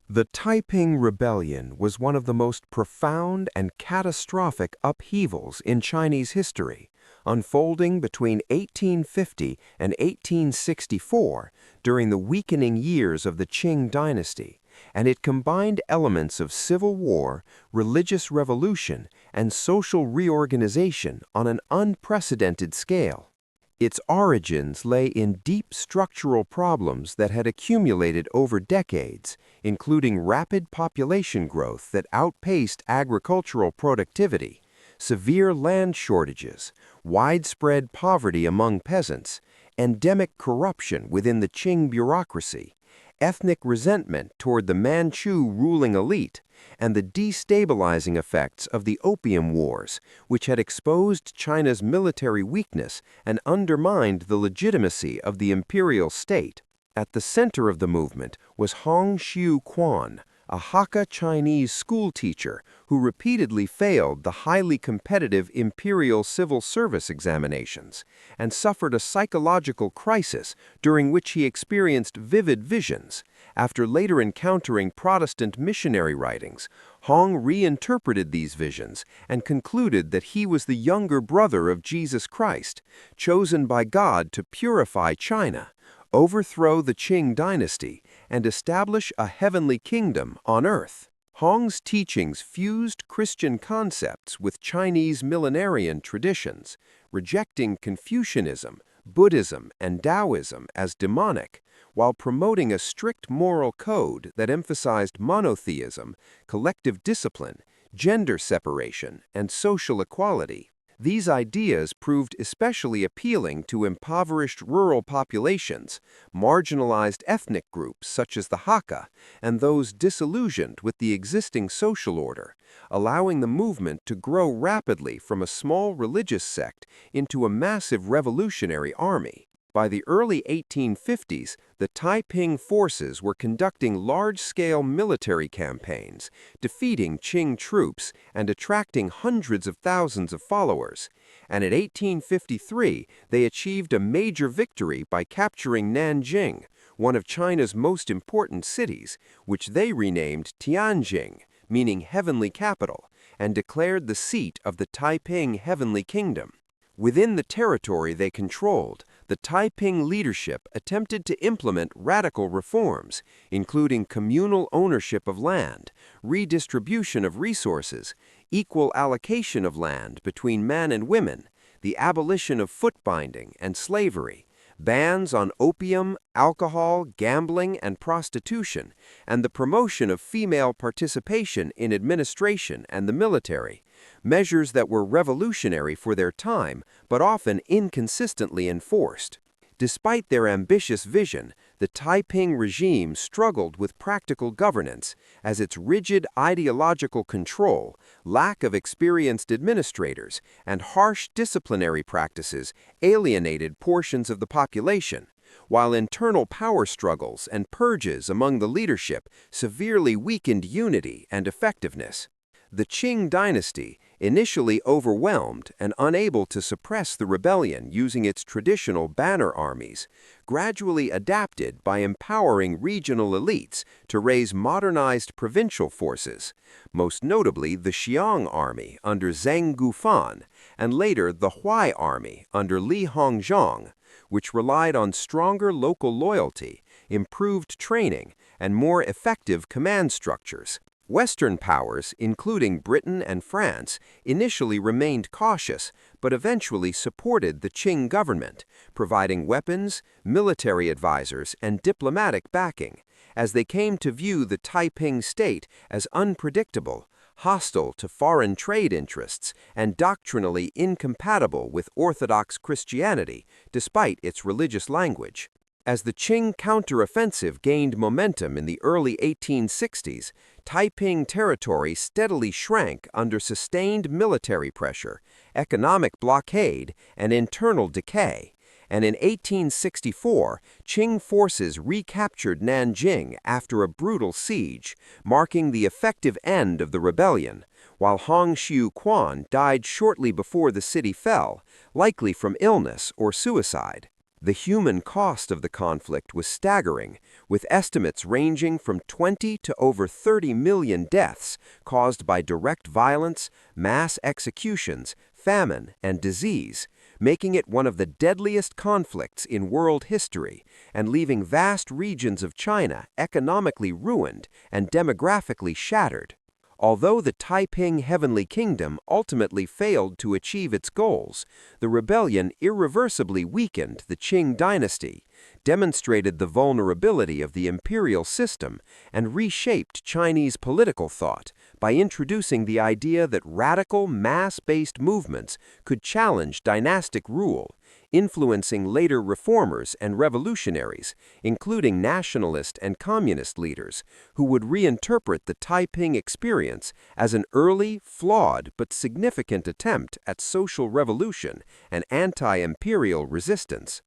The Taiping Rebellion was one of the most profound and catastrophic upheavals in Chinese history, unfolding between 1850 and 1864 during the weakening years of the Qing Dynasty, and it combined elements of civil war, religious revolution, and social reorganization on an unprecedented scale. Its origins lay in deep structural problems that had accumulated over decades, including rapid population growth that outpaced agricultural productivity, severe land shortages, widespread poverty among peasants, endemic corruption within the Qing bureaucracy, ethnic resentment toward the Manchu ruling elite, and the destabilizing effects of the Opium Wars, which had exposed China's military weakness and undermined the legitimacy of the imperial state. At the center of the movement was Hong Xiuquan, a Hakka Chinese schoolteacher who repeatedly failed the highly competitive imperial civil service examinations and suffered a psychological crisis during which he experienced vivid visions. After later encountering Protestant missionary writings, Hong reinterpreted these visions and concluded that he was the younger brother of Jesus Christ, chosen by God to purify China, overthrow the Qing dynasty, and establish a heavenly kingdom on earth. Hong's teachings fused Christian concepts with Chinese millenarian traditions, rejecting Confucianism, Buddhism, and Taoism as demonic, while promoting a strict moral code that emphasized monotheism, collective discipline, gender separation, and social equality. These ideas proved especially appealing to impoverished rural populations, marginalized ethnic groups such as the Hakka, and those disillusioned with the existing social order, allowing the movement to grow rapidly from a small religious sect into a massive revolutionary army. By the early 1850s, the Taiping forces were conducting large-scale military campaigns, defeating Qing troops and attracting hundreds of thousands of followers. And in 1853, they achieved a major victory by capturing Nanjing, one of China's most important cities, which they renamed Tianjing, meaning heavenly capital, and declared the seat of the Taiping Heavenly Kingdom. Within the territory they controlled, the Taiping leadership attempted to implement radical reforms, including communal ownership of land, redistribution of resources, equal allocation of land between men and women, the abolition of foot binding and slavery, bans on opium, alcohol, gambling, and prostitution, and the promotion of female participation in administration and the military, measures that were revolutionary for their time but often inconsistently enforced. Despite their ambitious vision, the Taiping regime struggled with practical governance, as its rigid ideological control, lack of experienced administrators, and harsh disciplinary practices alienated portions of the population, while internal power struggles and purges among the leadership severely weakened unity and effectiveness. The Qing dynasty, initially overwhelmed and unable to suppress the rebellion using its traditional banner armies, gradually adapted by empowering regional elites to raise modernized provincial forces, most notably the Xiang army under Zheng Gufan, and later the Huai army under Li Hongzhang, which relied on stronger local loyalty, improved training, and more effective command structures. Western powers, including Britain and France, initially remained cautious, but eventually supported the Qing government, providing weapons, military advisors, and diplomatic backing, as they came to view the Taiping state as unpredictable, hostile to foreign trade interests, and doctrinally incompatible with Orthodox Christianity, despite its religious language. As the Qing counteroffensive gained momentum in the early 1860s, Taiping territory steadily shrank under sustained military pressure, economic blockade, and internal decay, and in 1864, Qing forces recaptured Nanjing after a brutal siege, marking the effective end of the rebellion, while Hong Xiuquan died shortly before the city fell, likely from illness or suicide. The human cost of the conflict was staggering, with estimates ranging from 20 to over 30 million deaths caused by direct violence, mass executions, famine, and disease, making it one of the deadliest conflicts in world history and leaving vast regions of China economically ruined and demographically shattered. Although the Taiping Heavenly Kingdom ultimately failed to achieve its goals, the rebellion irreversibly weakened the Qing dynasty, demonstrated the vulnerability of the imperial system, and reshaped Chinese political thought by introducing the idea that radical, mass-based movements could challenge dynastic rule, influencing later reformers and revolutionaries, including nationalist and communist leaders, who would reinterpret the Taiping experience as an early, flawed, but significant attempt at social revolution and anti-imperial resistance.